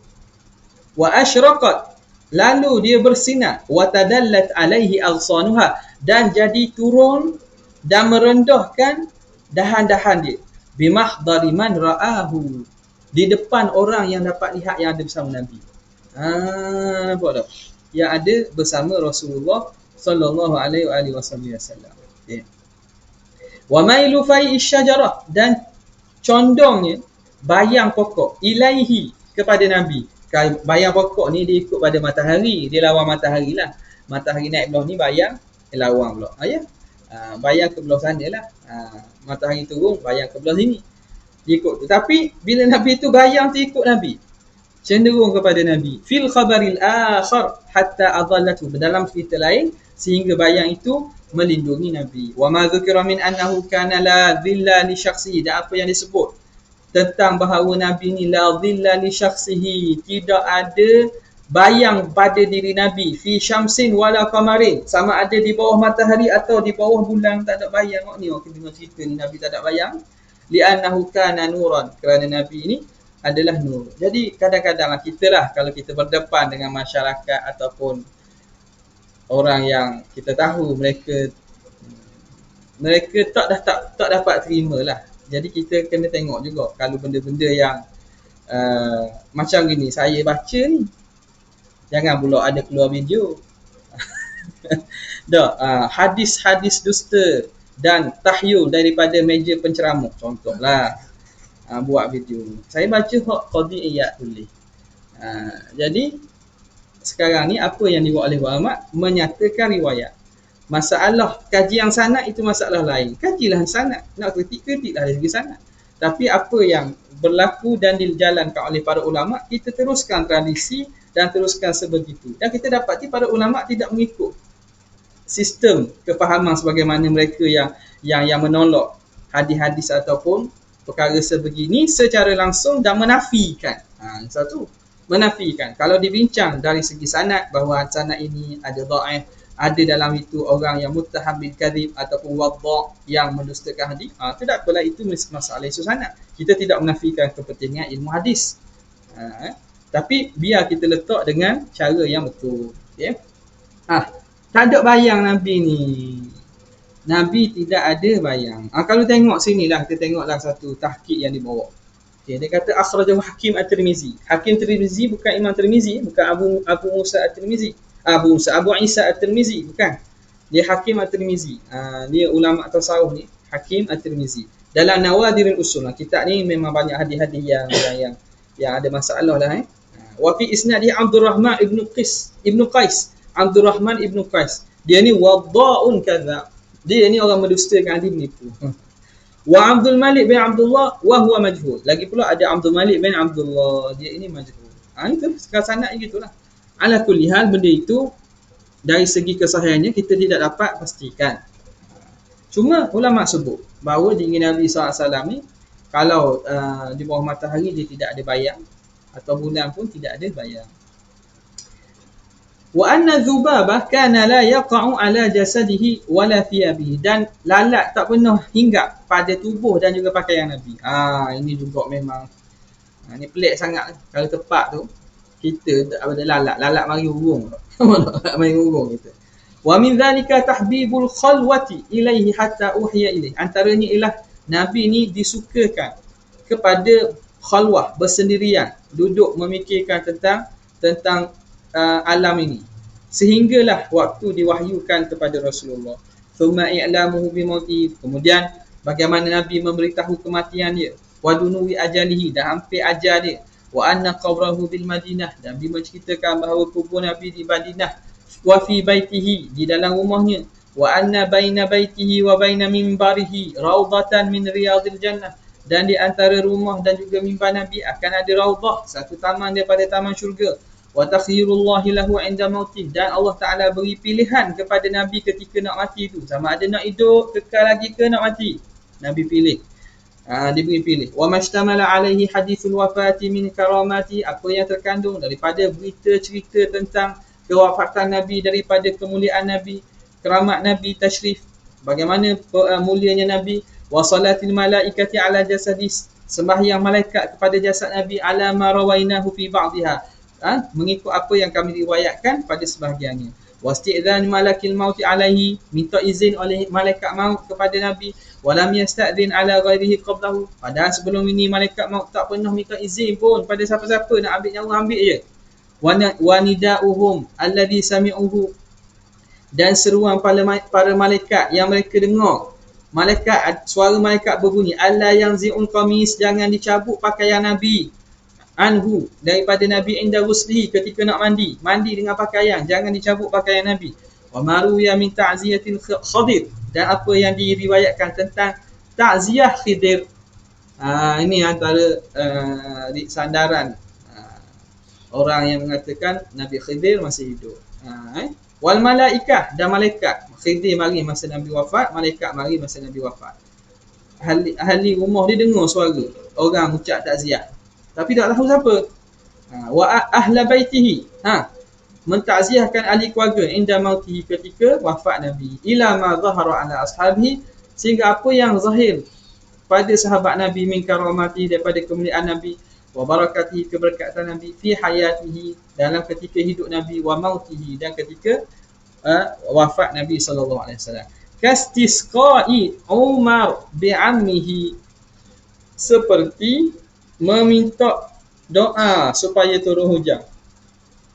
Wa asyraqat, lalu dia bersinar. Wa tadallat alaihi aghsanuha, dan jadi turun dan merendahkan dahan-dahan dia. Bimahdari man ra'ahu, di depan orang yang dapat lihat yang ada bersama Nabi. Nampak tak? Yang ada bersama Rasulullah sallallahu alaihi wasallam. Okay. Wa mailu fai'ish syajarah, dan condongnya bayang pokok ilaihi, kepada Nabi. Bayang pokok ni dia ikut pada matahari, dia lawan matahari lah. Matahari naik belah ni bayang lawan pula. Bayang ke belah sana lah. Matahari turun, bayang ke belah sini. Dia ikut tu. Tapi bila Nabi tu bayang tu ikut Nabi, cenderung kepada Nabi. Fil khabaril akhar hatta adallatu, dalam cerita lain sehingga bayang itu melindungi Nabi. Wa ma dzukira min annahu kana la dhilla li syakhsihi, dan apa yang disebut tentang bahawa Nabi ni la dhilla li syakhsihi, tidak ada bayang pada diri Nabi, fi syamsin wala qamarin, sama ada di bawah matahari atau di bawah bulan, tak ada bayang. Ni orang dengar cerita ni Nabi tak ada bayang, li'annahu kana nuran, kerana Nabi ni adalah nur. Jadi kadang-kadang kita lah, kalau kita berdepan dengan masyarakat ataupun orang yang kita tahu mereka tak dapat terima lah. Jadi kita kena tengok juga kalau benda-benda yang macam gini saya baca ni, jangan pula ada keluar video. Hadis-hadis dusta dan tahyul daripada meja penceramah contohlah, buat video ni. Saya baca hak qadiyat tulis. Jadi sekarang ni apa yang dibuat oleh ulama, menyatakan riwayat. Masalah kajian sanad itu masalah lain. Kajilah sanad, nak kritiklah dari segi sanad. Tapi apa yang berlaku dan dijalankan oleh para ulama, kita teruskan tradisi dan teruskan sebegitu. Dan kita dapati para ulama tidak mengikut sistem kefahaman sebagaimana mereka yang menolak hadis-hadis ataupun perkara sebegini secara langsung dan menafikan. Satu, menafikan. Kalau dibincang dari segi sanad, bahawa sanad ini ada dhaif, ada dalam itu orang yang muttaham bil kadhib ataupun wadha' yang mendustakan hadis, tidak apalah, itu masalah isu sanad. Kita tidak menafikan kepentingan ilmu hadis. Tapi biar kita letak dengan cara yang betul. Okay? Tak ada bayang Nabi ni. Nabi tidak ada bayang. Kalau tengok sinilah, kita tengoklah satu tahqiq yang dibawa. Okay, dia kata akhrajahu Hakim At-Tirmizi. Hakim Tirmizi bukan Imam Tirmizi, bukan Abu Musa At-Tirmizi. Abu Isa At-Tirmizi, bukan. Dia Hakim At-Tirmizi. Dia ulama tasawuf ni, Hakim At-Tirmizi. Dalam Nawadirul Usul, kitab ni memang banyak hadis-hadis yang ada masalah lah. Wa fi isnadi Abdul Rahman Ibnu Qais. Abdul Rahman Ibnu Qais. Dia ni wadda'un kadzab. Dia ni orang mendustakan, dia menipu. Wa Abdul Malik bin Abdullah wa huwa majhul. Lagi pula ada Abdul Malik bin Abdullah, dia ini majhul. Itu sanad gitulah. Ala kulli hal, benda itu dari segi kesahihannya kita tidak dapat pastikan. Cuma ulama sebut bahawa diri Nabi SAW ni kalau di bawah matahari dia tidak ada bayang, atau bulan pun tidak ada bayang. Wa anna dzubabah kana la yaqa'u ala jasadihi wala thiyabihi, dan lalat tak pernah hinggap pada tubuh dan juga pakaian Nabi. Ini juga memang ni pelik sangat. Kalau tepat tu kita tak ada lalat mari urung. Mari urung kita. Wa min dzalika tahbibul khalwati ilaihi hatta uhiya ilaih. Antaranya ialah Nabi ni disukakan kepada khalwah, bersendirian, duduk memikirkan tentang alam ini, sehinggalah waktu diwahyukan kepada Rasulullah. Thumma i'lamuhu bimauti, kemudian bagaimana Nabi memberitahu kematian dia, wa dunuwi ajalihi, dan hampir ajal dia, wa anna qabrahu bil Madinah, dan Nabi menceritakan bahawa kubur Nabi di Madinah, wa fi baitihi, di dalam rumahnya, wa anna baina baitihi wa baina minbarihi raudatan min riyadil jannah, dan di antara rumah dan juga mimbar Nabi akan ada raudhah, satu taman daripada taman syurga. Wa takhirullahi lahu 'inda mautih, dan Allah Taala beri pilihan kepada Nabi ketika nak mati tu, sama ada nak hidup kekal lagi ke nak mati. Nabi pilih. Diberi pilih. Wa mashtamala alaihi hadithul wafati min karamati, apa yang terkandung daripada berita cerita tentang kewafatan Nabi, daripada kemuliaan Nabi, keramat Nabi, tashrif, bagaimana mulianya Nabi. Wa salatil malaikati ala jasadis, sembahyang malaikat kepada jasad Nabi, ala ma rawainahu fi ba'dihha, mengikut apa yang kami riwayatkan pada sebahagiannya. Wasti'dzan malakil mauti alaihi, minta izin oleh malaikat maut kepada Nabi. Walam yasta'dzin ala ghairihi qablahu, padahal sebelum ini malaikat maut tak pernah minta izin pun pada siapa-siapa nak ambil nyawa, ambil je. Wa nida'uhum alladhi sami'uhu, dan seruan para malaikat yang mereka dengar. Suara malaikat berbunyi, alla yanzi'ul qamis, jangan dicabut pakaian Nabi, anhu, daripada Nabi, inda ghuslihi, ketika nak mandi dengan pakaian, jangan dicabut pakaian Nabi. Wa maruya min ta'ziyatil Khadir, dan apa yang diriwayatkan tentang ta'ziyah Khidir. Ini antara sandaran orang yang mengatakan Nabi Khidir masih hidup. Wal malaikah, dan malaikat. Khidir mari masa Nabi wafat, malaikat mari masa Nabi wafat. Ahli rumah dia dengar suara orang ucap takziah, tapi tak tahu siapa. Wa ahla baitihi, mentakziahkan ahli keluarga, inda mautihi, ketika wafat Nabi. Ila ma zahara ala ashabihi, sehingga apa yang zahir pada sahabat Nabi, min karamati, daripada kemuliaan Nabi, wa barakatihi, keberkatan Nabi, fi hayatihi, dalam ketika hidup Nabi, wa mautihi, dan ketika wafat Nabi SAW. Kastisqa'i Umar bi'ammihi, seperti meminta doa supaya turun hujan.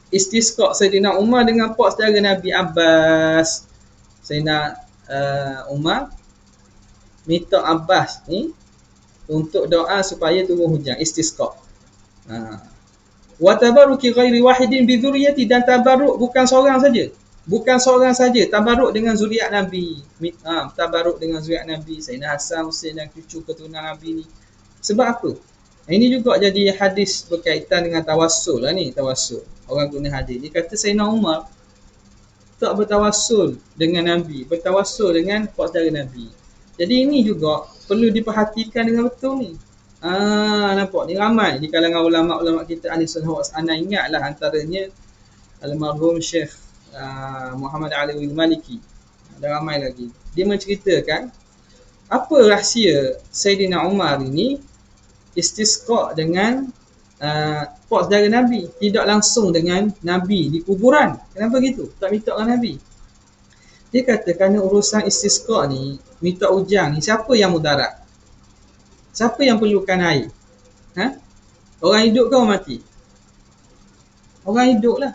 Istisqa Sayyidina Umar dengan pak saudara Nabi Abbas. Sayyidina Umar minta Abbas ni untuk doa supaya turun hujan, istisqa. Wa tabarruki ghairi wahidin bi dzurriyyati, dan tabarruk bukan seorang saja, tabarruk dengan zuriat Nabi. Tabarruk dengan zuriat Nabi, Sayyidina Hasan, Husain, dan cucu keturunan Nabi ni. Sebab apa? Ini juga jadi hadis berkaitan dengan tawassul ni, tawassul. Orang guna hadis. Dia kata Sayyidina Umar tak bertawassul dengan Nabi, bertawassul dengan pak saudara Nabi. Jadi ini juga perlu diperhatikan dengan betul ni. Nampak ni ramai di kalangan ulama-ulama kita ahli sunnah. Ana ingatlah antaranya almarhum Syekh Muhammad Ali Al-Maliki. Ada ramai lagi. Dia menceritakan apa rahsia Sayyidina Umar ini istisqa dengan pak saudara Nabi, tidak langsung dengan Nabi di kuburan. Kenapa gitu? Tak minta dengan Nabi. Dia kata kerana urusan istisqa ni, minta hujan ni, siapa yang mudarat? Siapa yang perlukan air? Orang hidup ke orang mati? Orang hidup lah.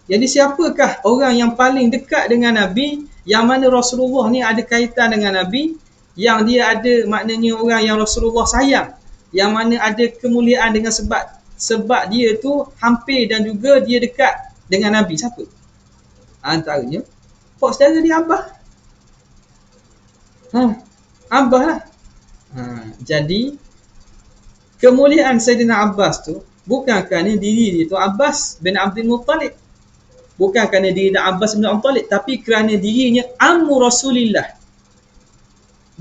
Jadi siapakah orang yang paling dekat dengan Nabi, yang mana Rasulullah ni ada kaitan dengan Nabi, yang dia ada maknanya orang yang Rasulullah sayang, yang mana ada kemuliaan dengan sebab dia tu hampir dan juga dia dekat dengan Nabi. Siapa? Antaranya pak saudara dia Abah. Abah lah. Jadi kemuliaan Sayyidina Abbas tu bukan kerana diri dia tu Abbas bin Abdul Muttalib, bukan kerana diri Abbas bin Abdul Muttalib, tapi kerana dirinya ammu Rasulillah.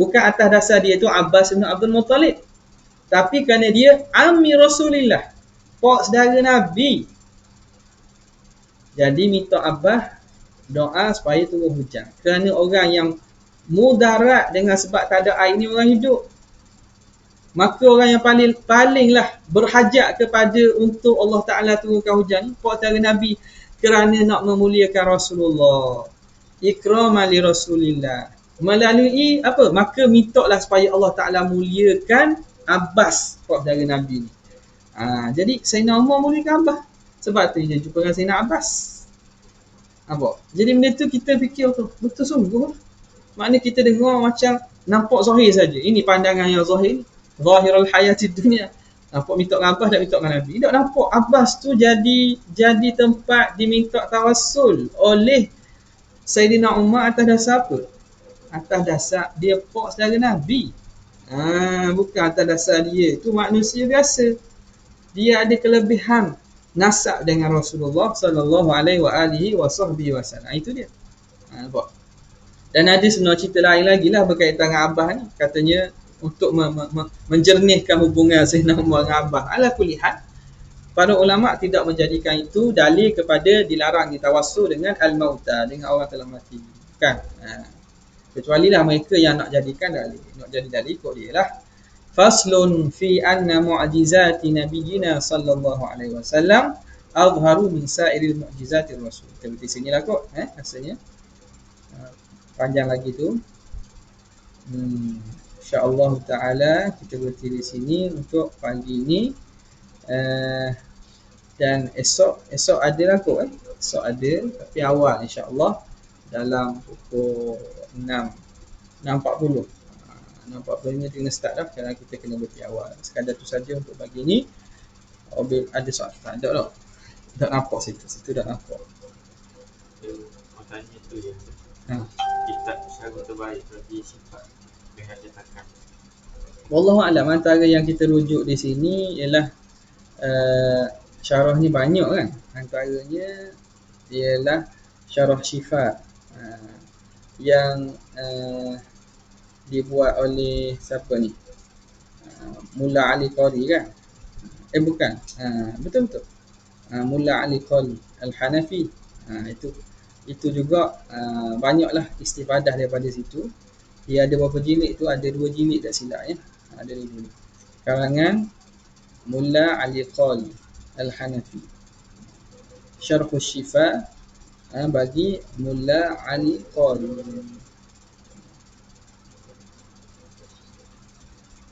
Bukan atas dasar dia tu Abbas bin Abdul Muttalib, tapi kerana dia ammi Rasulillah, pak saudara Nabi. Jadi minta Abbas doa supaya turun hujan. Kerana orang yang mudarat dengan sebab tak ada air ni orang hidup. Maka orang yang palinglah berhajat kepada untuk Allah Ta'ala turunkan hujan ni, pak saudara Nabi, kerana nak memuliakan Rasulullah, ikraman li Rasulillah. Melalui apa? Maka mintalah supaya Allah Ta'ala muliakan Abbas, pak saudara Nabi ni. Jadi Sayyidina Umar muliakan Abbas. Sebab tu dia jumpa dengan Sayyidina Abbas. Jadi benda tu kita fikir tu betul sungguh. Maknanya kita dengar macam nampak zahir saja. Ini pandangan yang zahir, zahirul hayatid dunia. Nampak minta dengan Abbas, tak minta dengan Nabi. Tak nampak Abbas tu jadi tempat diminta tawassul oleh Sayyidina Umar atas dasar apa? Atas dasar dia pak saudara Nabi. Bukan atas dasar dia tu manusia biasa. Dia ada kelebihan nasab dengan Rasulullah sallallahu alaihi wasallam. Itu dia. Nampak? Dan ada sebenarnya cerita lain lagi lah berkaitan dengan Abbas ni. Katanya untuk menjernihkan hubungan Sayyidina Umar dengan Abbas. Ala kulli hal, para ulama tidak menjadikan itu dalil kepada dilarang ditawassul dengan al-mauta, dengan orang telah mati. Kan? Kecuali lah mereka yang nak jadikan dalil. Nak jadi dalil kok dia lah. Faslun fi anna mu'jizati nabiyyina sallallahu alaihi wasallam azharu min sa'iril mu'jizati rasul. Kita berhenti sini lah kot. Rasanya panjang lagi tu. InsyaAllah ta'ala kita berhenti di sini untuk pagi ni. Dan esok ada lah kot. Esok ada, tapi awal insyaAllah dalam pukul 6.40. 6.40 ni kena start dah, kerana kita kena berhenti awal. Sekadar tu saja untuk pagi ni. Ada soal? Tak ada lah. Tak nampak situ dah nampak. Tanya tu ya. Kitab cara terbaik bagi sifat dengan cetakan. Wallahu'alam, antara yang kita rujuk di sini ialah syarah ni banyak kan. Antaranya ialah syarah Syifa yang dibuat oleh siapa ni? Mulla Ali Qari kan? Bukan. Betul-betul. Mulla Ali Qari Al-Hanafi. Itu juga banyaklah istifadah daripada situ. Dia ada berapa jilid tu? Ada 2 jilid tak silap ya. Ada 2 jilid. Karangan Mulla Ali Qari Al-Hanafi. Syarh Syifa bagi Mulla Ali Qari.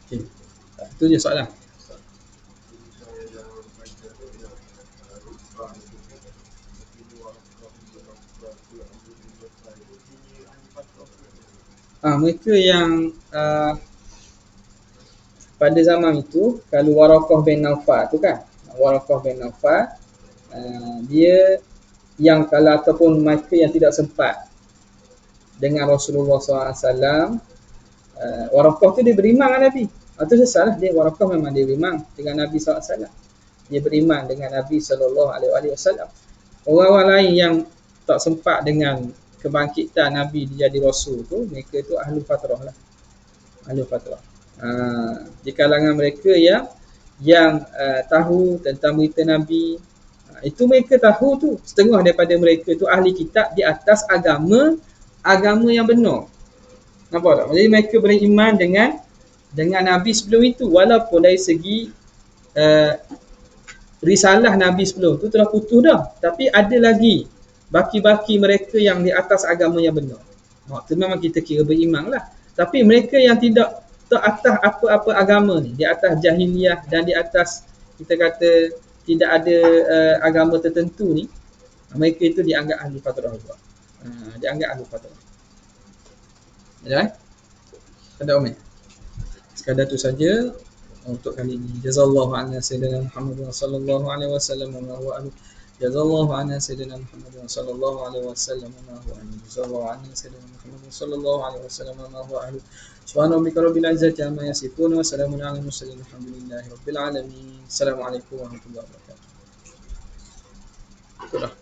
Okay. Itu je soalan. Mereka yang pada zaman itu, kalau Waraqah bin Nawfal tu kan, Waraqah bin Nawfal, dia yang kalau ataupun mereka yang tidak sempat dengan Rasulullah SAW, Waraqah tu dia beriman dengan Nabi. Itu salah dia. Waraqah memang dia beriman dengan Nabi SAW. Dia beriman dengan Nabi SAW. Orang-orang lain yang tak sempat dengan kebangkitan Nabi dia jadi Rasul tu, mereka tu ahlu fatrah lah. Ahlu fatrah. Di kalangan mereka yang tahu tentang berita Nabi, itu mereka tahu tu. Setengah daripada mereka tu ahli kitab di atas agama yang benar. Nampak tak? Jadi mereka beriman dengan Nabi sebelum itu, walaupun dari segi risalah Nabi sebelum tu telah putus dah, tapi ada lagi baki-baki mereka yang di atas agama yang benar. Itu memang kita kira beriman lah. Tapi mereka yang tidak atas apa-apa agama ni, di atas jahiliyah dan di atas kita kata tidak ada agama tertentu ni, Mereka itu dianggap ahli fatrah juga. Dianggap ahli fatrah. Ya? Ada Umar. Sekadar itu saja untuk kali ini. Jazallahu anna sayyidina Muhammad sallallahu alaihi wasallam wa ma huwa ahlu. Jazallahu anna sayyidina Muhammad sallallahu alaihi wasallam wa ma huwa ahlu. Jazallahu anna sayyidina Muhammad sallallahu alaihi wasallam wa ma huwa ahlu. Subhana rabbika rabbil izzati amma yasifun wa salamun alal mursalin walhamdulillahi rabbil alamin. Assalamualaikum warahmatullahi wabarakatuh. Itulah.